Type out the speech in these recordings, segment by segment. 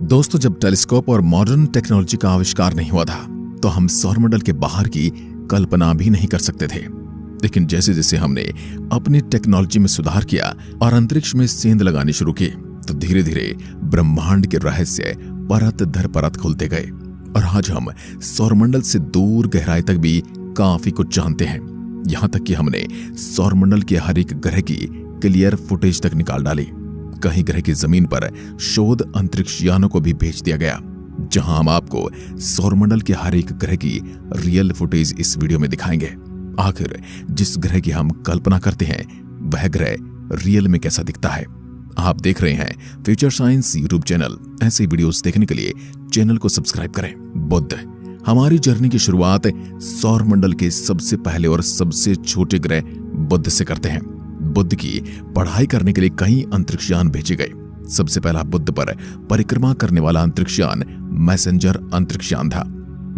दोस्तों, जब टेलीस्कोप और मॉडर्न टेक्नोलॉजी का आविष्कार नहीं हुआ था तो हम सौरमंडल के बाहर की कल्पना भी नहीं कर सकते थे। लेकिन जैसे जैसे हमने अपनी टेक्नोलॉजी में सुधार किया और अंतरिक्ष में सेंध लगानी शुरू की तो धीरे धीरे ब्रह्मांड के रहस्य परत दर परत खुलते गए और आज हम सौरमंडल से दूर गहराई तक भी काफी कुछ जानते हैं। यहां तक कि हमने सौरमंडल के हर एक ग्रह की क्लियर फुटेज तक निकाल डाली। कहीं ग्रह की जमीन पर शोध अंतरिक्ष यानों को भी भेज दिया गया, जहां हम आपको सौरमंडल के हर एक ग्रह की रियल फुटेज इस वीडियो में दिखाएंगे। आखिर जिस ग्रह की हम कल्पना करते हैं वह ग्रह रियल में कैसा दिखता है। आप देख रहे हैं फ्यूचर साइंस यूट्यूब चैनल। ऐसे वीडियोस देखने के लिए चैनल को सब्सक्राइब करें। बुध। हमारी जर्नी की शुरुआत सौरमंडल के सबसे पहले और सबसे छोटे ग्रह बुध से करते हैं। बुध की पढ़ाई करने के लिए कई अंतरिक्ष यान भेजे गए। सबसे पहला बुध पर परिक्रमा करने वाला अंतरिक्ष यान मैसेंजर अंतरिक्ष यान था।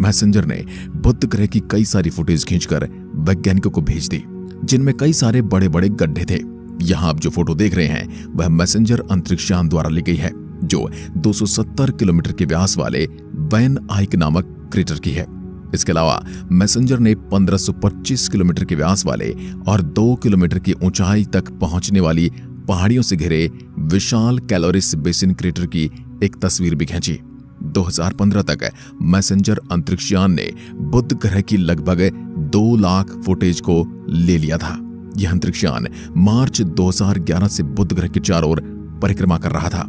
मैसेंजर ने बुध ग्रह की कई सारी फुटेज खींचकर वैज्ञानिकों को भेज दी, जिनमें कई सारे बड़े बड़े गड्ढे थे। यहाँ आप जो फोटो देख रहे हैं वह मैसेंजर अंतरिक्ष यान द्वारा ली गई है, जो 270 किलोमीटर के व्यास वाले वैन आइक नामक क्रेटर की है। इसके अलावा मैसेंजर ने 1525 किलोमीटर के व्यास वाले और 2 किलोमीटर की ऊंचाई तक पहुंचने वाली पहाड़ियों से घिरे विशाल कैलोरिस बेसिन क्रेटर की एक तस्वीर भी खींची। 2015 तक मैसेंजर अंतरिक्ष यान ने बुध ग्रह की लगभग 2 लाख फुटेज को ले लिया था। यह अंतरिक्ष यान मार्च 2011 से बुध ग्रह के चारों ओर परिक्रमा कर रहा था।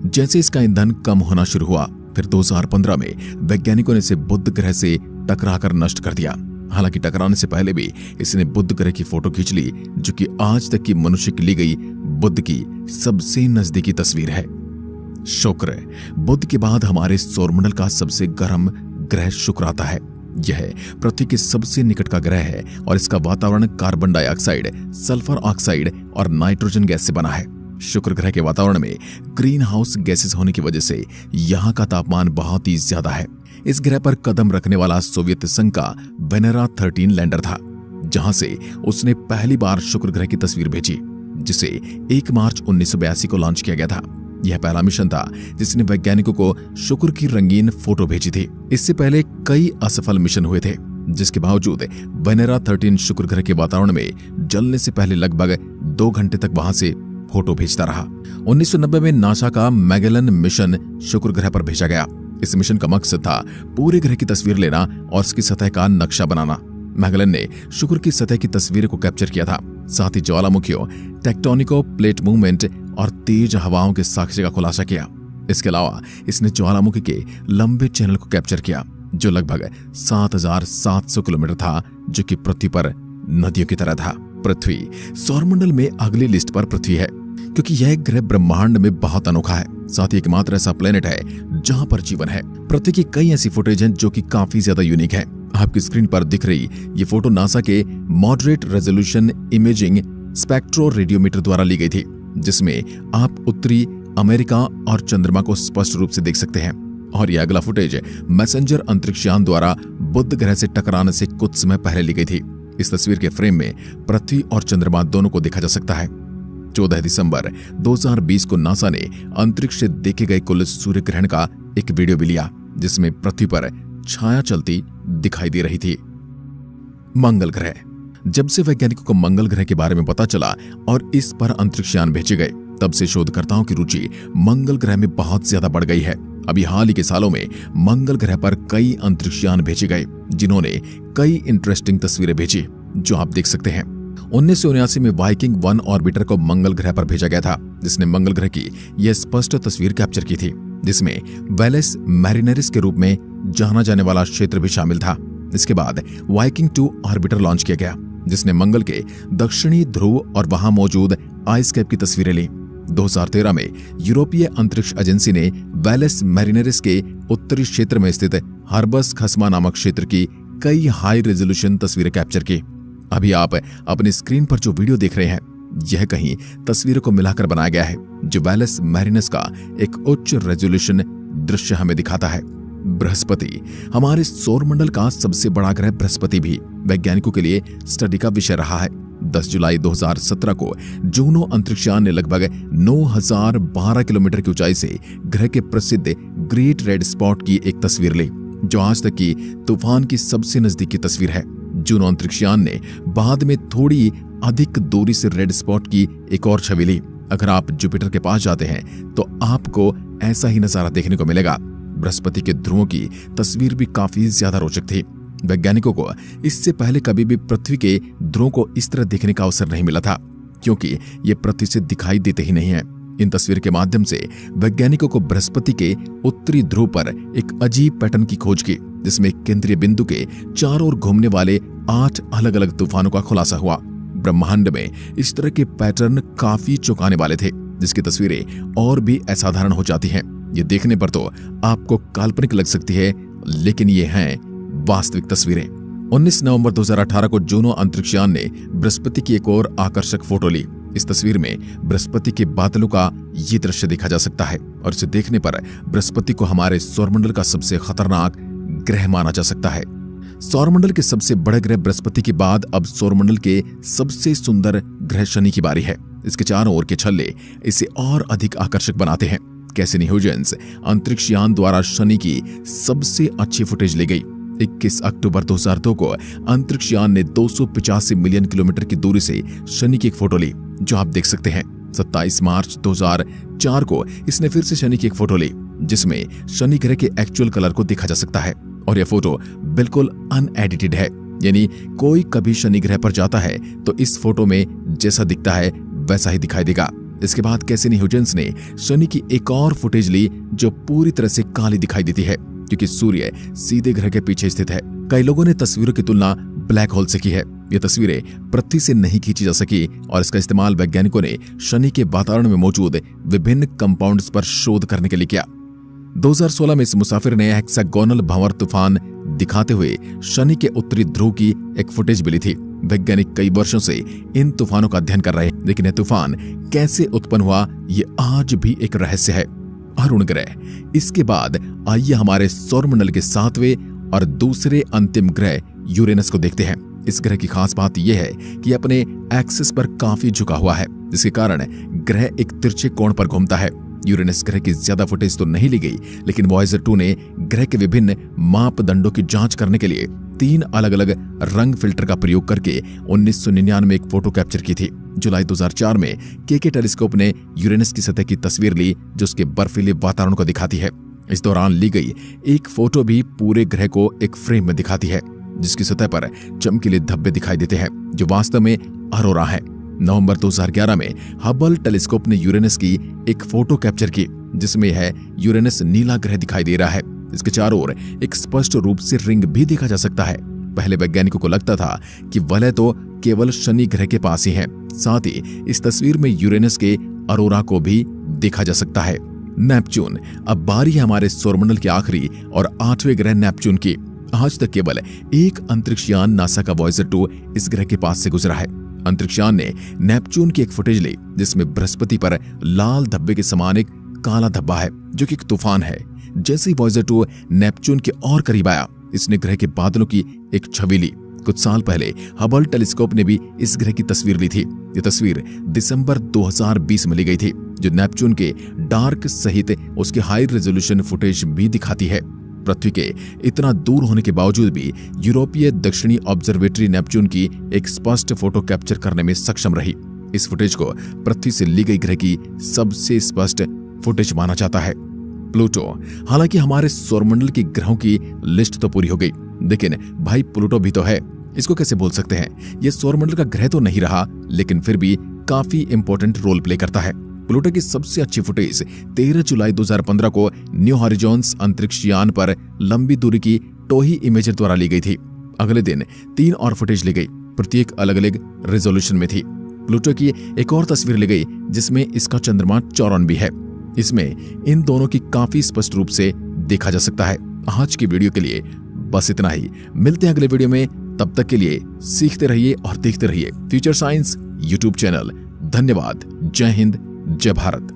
जैसे इसका ईंधन कम होना शुरू हुआ, फिर 2015 में वैज्ञानिकों ने इसे बुध ग्रह से टकराकर नष्ट कर दिया। हालांकि टकराने से पहले भी इसने बुध ग्रह की फोटो खींच ली, जो कि आज तक की मनुष्य की ली गई बुध की सबसे नजदीकी तस्वीर है। शुक्र। बुध के बाद हमारे सौरमंडल का सबसे गर्म ग्रह शुक्र आता है। यह पृथ्वी के सबसे निकट का ग्रह है और इसका वातावरण कार्बन डाइऑक्साइड, सल्फर ऑक्साइड और नाइट्रोजन गैस से बना है। शुक्र ग्रह के वातावरण में ग्रीन हाउस गैसेस होने की वजह से यहाँ का तापमान बहुत ही ज्यादा है। इस ग्रह पर कदम रखने वाला सोवियत संघ का वेनेरा 13 लैंडर था, जहां से उसने पहली बार शुक्र ग्रह की तस्वीर भेजी, जिसे 1 मार्च 1982 को लॉन्च किया गया था। यह पहला मिशन था जिसने वैज्ञानिकों को शुक्र की रंगीन फोटो भेजी थी। इससे पहले कई असफल मिशन हुए थे, जिसके बावजूद वेनेरा 13 शुक्र ग्रह के वातावरण में जलने से पहले लगभग 2 घंटे तक वहां से फोटो भेजता रहा। 1990 में नासा का मैगेलन मिशन शुक्र ग्रह पर भेजा गया। इस मिशन का मकसद था पूरे ग्रह की तस्वीर लेना और उसकी सतह का नक्शा बनाना। मैगेलन ने शुक्र की सतह की तस्वीर को कैप्चर किया था, साथ ही ज्वालामुखियों, टेक्टोनिको प्लेट मूवमेंट और तेज हवाओं के साक्ष्य का खुलासा किया। इसके अलावा इसने ज्वालामुखी के लंबे चैनल को कैप्चर किया, जो लगभग 7700 किलोमीटर था, जो कि पृथ्वी पर नदियों की तरह था। पृथ्वी। सौरमंडल में अगली लिस्ट पर पृथ्वी है, क्योंकि यह ग्रह ब्रह्मांड में बहुत अनोखा है। साथ ही एकमात्र ऐसा प्लेनेट है जहां पर जीवन है। पृथ्वी की कई ऐसी फुटेज हैं जो कि काफी ज्यादा यूनिक है। आपकी स्क्रीन पर दिख रही ये फोटो नासा के moderate resolution imaging spectro radiometer द्वारा ली गई थी, जिसमें आप उत्तरी अमेरिका और चंद्रमा को स्पष्ट रूप से देख सकते हैं। और यह अगला फुटेज मैसेंजर अंतरिक्ष यान द्वारा बुध ग्रह से टकराने से कुछ समय पहले ली गई थी। इस तस्वीर के फ्रेम में पृथ्वी और चंद्रमा दोनों को देखा जा सकता है। 14 दिसंबर 2020 को नासा ने अंतरिक्ष से देखे गए कुल सूर्य ग्रहण का एक वीडियो भी लिया, जिसमें पृथ्वी पर छाया चलती दिखाई दे रही थी। मंगल ग्रह। जब से वैज्ञानिकों को मंगल ग्रह के बारे में पता चला और इस पर अंतरिक्ष यान भेजे गए, तब से शोधकर्ताओं की रुचि मंगल ग्रह में बहुत ज्यादा बढ़ गई है। अभी हाल ही के सालों में मंगल ग्रह पर कई अंतरिक्ष यान भेजे गए, जिन्होंने कई इंटरेस्टिंग तस्वीरें भेजी, जो आप देख सकते हैं। 1979 में वाइकिंग 1 ऑर्बिटर को मंगल ग्रह पर भेजा गया था, जिसने मंगल ग्रह की यह स्पष्ट तस्वीर कैप्चर की थी, जिसमें वेलेस मैरिनरिस के रूप में जाना जाने वाला क्षेत्र भी शामिल था। इसके बाद वाइकिंग 2 ऑर्बिटर लॉन्च किया गया, जिसने मंगल के दक्षिणी ध्रुव और वहां मौजूद आइस कैप की तस्वीरें ली। 2013 में यूरोपीय अंतरिक्ष एजेंसी ने वेलेस मैरिनरिस के उत्तरी क्षेत्र में स्थित हर्बस खसमा नामक क्षेत्र की कई हाई रेजोल्यूशन तस्वीरें कैप्चर की। अभी आप अपनी स्क्रीन पर जो वीडियो देख रहे हैं, यह कहीं तस्वीरों को मिलाकर बनाया गया है, जो वेलेस मैरिनस का एक उच्च रेजोल्यूशन दृश्य हमें दिखाता है। बृहस्पति। हमारे सौरमंडल का सबसे बड़ा ग्रह बृहस्पति भी वैज्ञानिकों के लिए स्टडी का विषय रहा है। 10 जुलाई 2017 को जूनो अंतरिक्षयान ने लगभग 9012 किलोमीटर की ऊंचाई से ग्रह के प्रसिद्ध ग्रेट रेड स्पॉट की एक तस्वीर ली, जो आज तक की तूफान की सबसे नजदीकी तस्वीर है। जूनो अंतरिक्षयान ने बाद में थोड़ी अधिक दूरी से रेड स्पॉट की एक और छवि ली। अगर आप जुपिटर के पास जाते हैं तो आपको ऐसा ही नजारा देखने को मिलेगा। बृहस्पति के ध्रुवों की तस्वीर भी काफी ज्यादा रोचक थी। वैज्ञानिकों को इससे पहले कभी भी पृथ्वी के ध्रुवों को इस तरह देखने का अवसर नहीं मिला था, क्योंकि ये पृथ्वी से दिखाई देते ही नहीं है। इन तस्वीर के माध्यम से वैज्ञानिकों को बृहस्पति के उत्तरी ध्रुव पर एक अजीब पैटर्न की खोज की, जिसमें केंद्रीय बिंदु के चारों ओर घूमने वाले 8 अलग अलग तूफानों का खुलासा हुआ। ब्रह्मांड में इस तरह के पैटर्न काफी चौंकाने वाले थे, जिसकी तस्वीरें और भी असाधारण हो जाती हैं। ये देखने पर तो आपको काल्पनिक लग सकती है, लेकिन ये हैं वास्तविक तस्वीरें। 19 नवंबर 2018 को जूनो अंतरिक्षयान ने बृहस्पति की एक और आकर्षक फोटो ली। इस तस्वीर में बृहस्पति के बादलों का ये दृश्य देखा जा सकता है और इसे देखने पर बृहस्पति को हमारे सौरमंडल का सबसे खतरनाक ग्रह माना जा सकता है। सौरमंडल के सबसे बड़े ग्रह बृहस्पति के बाद अब सौरमंडल के सबसे सुंदर ग्रह शनि की बारी है। इसके चारों ओर के छल्ले इसे और अधिक आकर्षक बनाते हैं। कैसिनी ह्यूजेंस अंतरिक्षयान द्वारा शनि की सबसे अच्छी फुटेज ली गई। 21 अक्टूबर 2002 को अंतरिक्षयान ने 285 मिलियन किलोमीटर की दूरी से शनि की एक फोटो ली, जो आप देख सकते हैं। 27 मार्च 2004 को इसने फिर से शनि की एक फोटो ली, जिसमें शनि ग्रह के एक्चुअल कलर को देखा जा सकता है और यह फोटो बिल्कुल अनएडिटेड है, यानी कोई कभी शनि ग्रह पर जाता है तो इस फोटो में जैसा दिखता है वैसा ही दिखाई देगा। इसके बाद कैसिनी ह्यूजेंस ने शनि की एक और फुटेज ली, जो पूरी तरह से काली दिखाई देती है, क्योंकि सूर्य सीधे ग्रह के पीछे स्थित है। कई लोगों ने तस्वीरों की तुलना ब्लैक होल से की है। ये तस्वीरें पृथ्वी से नहीं खींची जा सकी और इसका इस्तेमाल वैज्ञानिकों ने शनि के वातावरण में मौजूद विभिन्न कंपाउंड्स पर शोध करने के लिए किया। 2016 में इस मुसाफिर ने हेक्सागोनल भंवर तूफान दिखाते हुए शनि के उत्तरी ध्रुव की एक फुटेज मिली थी। वैज्ञानिक कई वर्षों से इन तूफानों का अध्ययन कर रहे हैं, लेकिन यह तूफान कैसे उत्पन्न हुआ ये आज भी एक रहस्य है। अरुण ग्रह। इसके बाद आइए हमारे सौरमंडल के 7वें और दूसरे अंतिम ग्रह यूरेनस को देखते हैं। इस ग्रह की खास बात यह है कि अपने एक्सिस पर काफी झुका हुआ है, जिसके कारण ग्रह एक तिरछे कोण पर घूमता है। यूरेनस ग्रह की ज्यादा फुटेज तो नहीं ली गई, लेकिन वॉयेजर 2 ने ग्रह के विभिन्न मापदंडों की जांच करने के लिए 3 अलग अलग रंग फिल्टर का प्रयोग करके 1999 में एक फोटो कैप्चर की थी। जुलाई 2004 में केके टेलीस्कोप ने यूरेनस की सतह की तस्वीर ली, जो उसके बर्फीले वातावरण को दिखाती है। इस दौरान ली गई एक फोटो भी पूरे ग्रह को एक फ्रेम में दिखाती है, जिसकी सतह पर चमकीले धब्बे दिखाई देते हैं, जो वास्तव में अरोरा है। नवंबर 2011 में हबल टेलीस्कोप ने यूरेनस की एक फोटो कैप्चर की, जिसमें है यूरेनस नीला ग्रह दिखाई दे रहा है। इसके चारों ओर एक स्पष्ट रूप से रिंग भी देखा जा सकता है। पहले वैज्ञानिकों को लगता था कि वलय तो केवल शनि ग्रह के पास ही है, साथ ही इस तस्वीर में यूरेनस के अरोरा को भी देखा जा सकता है। नेपच्यून। अब बारी है हमारे सौरमंडल के आखिरी और 8वें ग्रह नेपच्यून की। आज तक केवल एक अंतरिक्षयान नासा का वॉयेजर 2 इस ग्रह के पास से गुजरा है। अंतरिक्षयान ने नेपच्यून की एक फुटेज ली, जिसमें बृहस्पति पर लाल धब्बे के समान एक काला धब्बा है, जो कि एक तूफान है। जैसे ही वॉयेजर 2 नेपच्यून के और करीब आया, इसने ग्रह के बादलों की एक छवि ली। कुछ साल पहले हबल टेलीस्कोप ने भी इस ग्रह की तस्वीर ली थी। ये तस्वीर दिसंबर 2020 में ली गई थी, जो नेपच्यून के डार्क सहित उसकी हाई रेजोल्यूशन फुटेज भी दिखाती है। पृथ्वी के इतना दूर होने के बावजूद भी यूरोपीय दक्षिणी ऑब्जर्वेटरी नेपच्यून की एक स्पष्ट फोटो कैप्चर करने में सक्षम रही। इस फुटेज को पृथ्वी से ली गई ग्रह की सबसे स्पष्ट फुटेज माना जाता है। प्लूटो। हालांकि हमारे सौरमंडल की ग्रहों की लिस्ट तो पूरी हो गई, लेकिन भाई प्लूटो भी तो है। इसको कैसे भूल सकते हैं। यह सौरमंडल का ग्रह तो नहीं रहा, लेकिन फिर भी काफी इंपॉर्टेंट रोल प्ले करता है। प्लूटो की सबसे अच्छी फुटेज 13 जुलाई 2015 को न्यू हॉरिजॉन्स अंतरिक्षयान पर लंबी दूरी की टोही इमेजर द्वारा ली गई थी। अगले दिन 3 और फुटेज ली गई, प्रत्येक अलग अलग रेजोल्यूशन में थी। प्लूटो की एक और तस्वीर ली गई, जिसमें इसका चंद्रमा चौरन भी है। इसमें इन दोनों की काफी स्पष्ट रूप से देखा जा सकता है। आज की वीडियो के लिए बस इतना ही। मिलते हैं अगले वीडियो में, तब तक के लिए सीखते रहिए और देखते रहिए फ्यूचर साइंस यूट्यूब चैनल। धन्यवाद। जय हिंद, जय भारत।